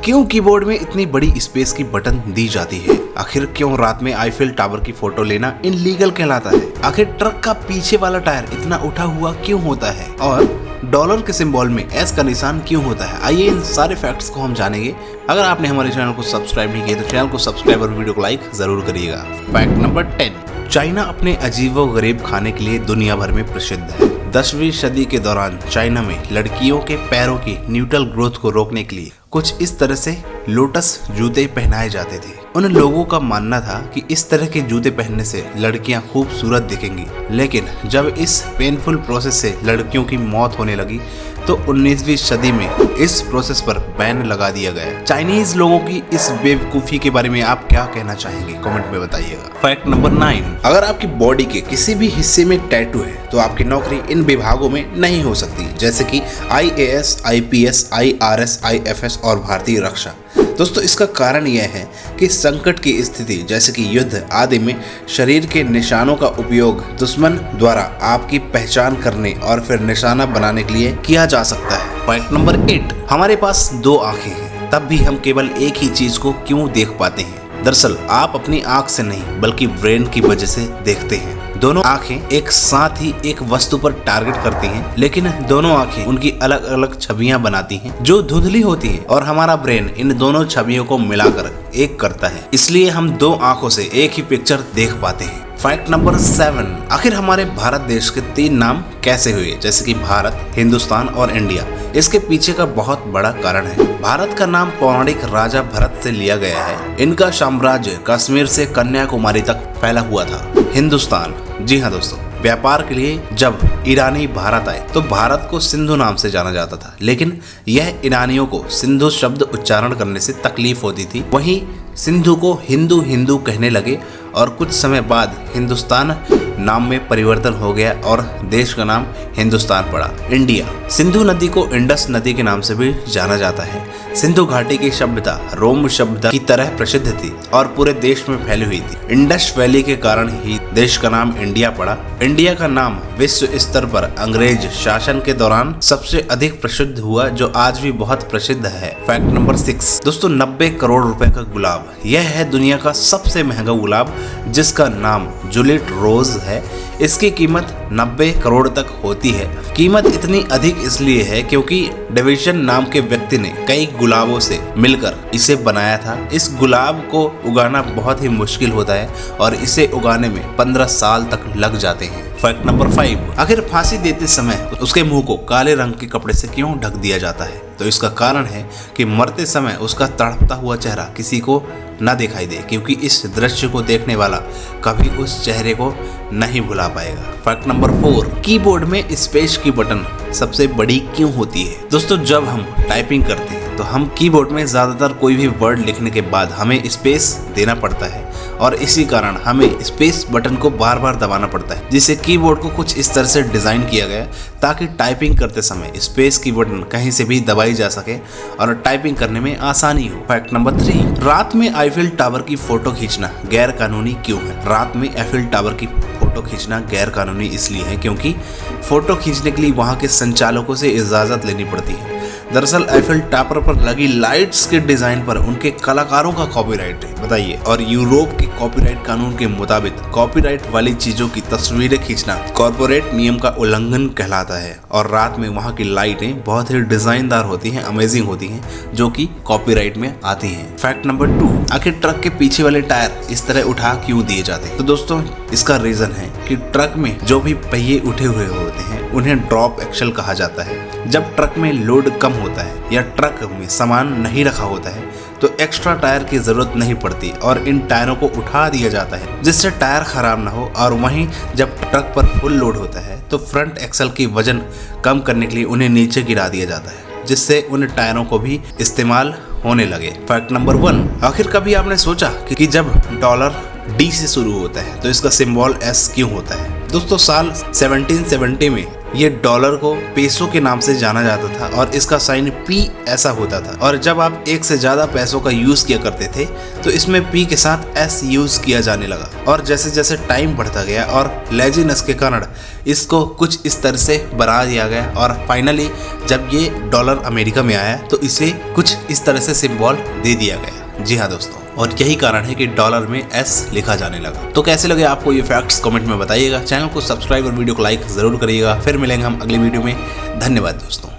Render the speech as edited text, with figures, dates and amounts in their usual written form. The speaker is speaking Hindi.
क्यों कीबोर्ड में इतनी बड़ी स्पेस की बटन दी जाती है? आखिर क्यों रात में आईफिल टावर की फोटो लेना इनलीगल कहलाता है? आखिर ट्रक का पीछे वाला टायर इतना उठा हुआ क्यों होता है? और डॉलर के सिंबल में एस का निशान क्यों होता है? आइए इन सारे फैक्ट्स को हम जानेंगे। अगर आपने हमारे चैनल को सब्सक्राइब नहीं किया तो चैनल को सब्सक्राइब और वीडियो को लाइक जरूर करिएगा। फैक्ट नंबर 10, चाइना अपने अजीबोगरीब खाने के लिए दुनिया भर में प्रसिद्ध है। 10वीं सदी के दौरान चाइना में लड़कियों के पैरों की न्यूट्रल ग्रोथ को रोकने के लिए कुछ इस तरह से लोटस जूते पहनाए जाते थे। उन लोगों का मानना था कि इस तरह के जूते पहनने से लड़कियां खूबसूरत दिखेंगी, लेकिन जब इस पेनफुल प्रोसेस से लड़कियों की मौत होने लगी तो 19वीं सदी में इस प्रोसेस पर बैन लगा दिया गया। चाइनीज लोगों की इस बेवकूफी के बारे में आप क्या कहना चाहेंगे? कमेंट में बताइएगा। फैक्ट नंबर 9, अगर आपकी बॉडी के किसी भी हिस्से में टैटू है तो आपकी नौकरी इन विभागों में नहीं हो सकती, जैसे कि IAS, IPS, IRS, IFS और भारतीय रक्षा। दोस्तों, इसका कारण यह है कि संकट की स्थिति जैसे कि युद्ध आदि में शरीर के निशानों का उपयोग दुश्मन द्वारा आपकी पहचान करने और फिर निशाना बनाने के लिए किया जा सकता है। पॉइंट नंबर 8, हमारे पास 2 आंखें हैं, तब भी हम केवल एक ही चीज को क्यों देख पाते हैं? दरअसल आप अपनी आंख से नहीं बल्कि ब्रेन की वजह से देखते हैं। दोनों आंखें एक साथ ही एक वस्तु पर टारगेट करती हैं, लेकिन दोनों आंखें उनकी अलग अलग छवियां बनाती हैं जो धुंधली होती हैं, और हमारा ब्रेन इन दोनों छवियों को मिलाकर एक करता है। इसलिए हम 2 आंखों से एक ही पिक्चर देख पाते हैं। फैक्ट नंबर 7, आखिर हमारे भारत देश के 3 नाम कैसे हुए, जैसे कि भारत, हिंदुस्तान और इंडिया? इसके पीछे का बहुत बड़ा कारण है। भारत का नाम पौराणिक राजा भरत से लिया गया है। इनका साम्राज्य कश्मीर से कन्याकुमारी तक फैला हुआ था। हिंदुस्तान, जी हाँ दोस्तों, व्यापार के लिए जब ईरानी भारत आए तो भारत को सिंधु नाम से जाना जाता था, लेकिन यह ईरानियों को सिंधु शब्द उच्चारण करने से तकलीफ होती थी। वहीं सिंधु को हिंदू हिंदू कहने लगे और कुछ समय बाद हिंदुस्तान नाम में परिवर्तन हो गया और देश का नाम हिंदुस्तान पड़ा। इंडिया, सिंधु नदी को इंडस नदी के नाम से भी जाना जाता है। सिंधु घाटी की सभ्यता रोम सभ्यता की तरह प्रसिद्ध थी और पूरे देश में फैली हुई थी। इंडस वैली के कारण ही देश का नाम इंडिया पड़ा। इंडिया का नाम विश्व स्तर पर अंग्रेज शासन के दौरान सबसे अधिक प्रसिद्ध हुआ, जो आज भी बहुत प्रसिद्ध है। फैक्ट नंबर 6, दोस्तों 90 करोड़ रुपए का गुलाब, यह है दुनिया का सबसे महंगा गुलाब, जिसका नाम जूलियट रोज है। इसकी कीमत 90 करोड़ तक होती है। कीमत इतनी अधिक इसलिए है क्योंकि डिवीजन नाम के व्यक्ति ने कई गुलाबों से मिलकर इसे बनाया था। इस गुलाब को उगाना बहुत ही मुश्किल होता है और इसे उगाने में 15 साल तक लग जाते हैं। फैक्ट नंबर 5, आखिर फांसी देते समय उसके मुंह को काले रंग के कपड़े से क्यों ढक दिया जाता है? तो इसका कारण है कि मरते समय उसका तड़पता हुआ चेहरा किसी को न दिखाई दे, क्योंकि इस दृश्य को देखने वाला कभी उस चेहरे को नहीं भुला पाएगा। फैक्ट नंबर 4, कीबोर्ड में स्पेस की बटन सबसे बड़ी क्यों होती है? दोस्तों, जब हम टाइपिंग करते हैं तो हम कीबोर्ड में ज्यादातर कोई भी वर्ड लिखने के बाद हमें स्पेस देना पड़ता है, और इसी कारण हमें स्पेस बटन को बार बार दबाना पड़ता है, जिससे कीबोर्ड को कुछ इस तरह से डिजाइन किया गया ताकि टाइपिंग करते समय स्पेस की बटन कहीं से भी दबाई जा सके और टाइपिंग करने में आसानी हो। फैक्ट नंबर 3, रात में आईफिल टावर की फोटो खींचना गैर कानूनी क्यों है? रात में आईफिल टावर की फोटो खींचना गैर कानूनी इसलिए है क्योंकि फोटो खींचने के लिए वहां के संचालकों से इजाजत लेनी पड़ती है। दरअसल आईफिल टावर पर लगी लाइट्स के डिजाइन पर उनके कलाकारों का कॉपीराइट है, बताइए। और यूरोप के कॉपीराइट कानून के मुताबिक कॉपीराइट वाली चीजों की तस्वीरें खींचना कॉर्पोरेट नियम का उल्लंघन कहलाता है। और रात में वहां की लाइटें बहुत ही डिजाइनदार होती हैं, अमेजिंग होती हैं, जो कि कॉपीराइट में आती हैं। फैक्ट नंबर 2, आखिर ट्रक के पीछे वाले टायर इस तरह उठा क्यों दिए जाते हैं? तो दोस्तों, इसका रीजन है कि ट्रक में जो भी पहिए उठे हुए होते हैं उन्हें ड्रॉप एक्सल कहा जाता है। जब ट्रक में लोड कम होता है या ट्रक में सामान नहीं रखा होता है तो एक्स्ट्रा टायर की जरूरत नहीं पड़ती और इन टायरों को उठा दिया जाता है जिससे टायर खराब ना हो। और वहीं जब ट्रक पर फुल लोड होता है तो फ्रंट एक्सल की वजन कम करने के लिए उन्हें नीचे गिरा दिया जाता है, जिससे उन टायरों को भी इस्तेमाल होने लगे। फैक्ट नंबर 1, आखिर कभी आपने सोचा कि जब डॉलर D से शुरू होता है तो इसका सिंबल S क्यों होता है? दोस्तों, साल 1770 में ये डॉलर को पेसो के नाम से जाना जाता था और इसका साइन पी ऐसा होता था। और जब आप एक से ज्यादा पैसों का यूज किया करते थे तो इसमें पी के साथ एस यूज किया जाने लगा। और जैसे जैसे टाइम बढ़ता गया और लेजीनेस के कारण इसको कुछ इस तरह से बना दिया गया और फाइनली जब ये डॉलर अमेरिका में आया तो इसे कुछ इस तरह से सिंबल दे दिया गया। जी हाँ दोस्तों, और यही कारण है कि डॉलर में एस लिखा जाने लगा। तो कैसे लगे आपको ये फैक्ट्स कमेंट में बताइएगा। चैनल को सब्सक्राइब और वीडियो को लाइक जरूर करिएगा। फिर मिलेंगे हम अगली वीडियो में। धन्यवाद दोस्तों।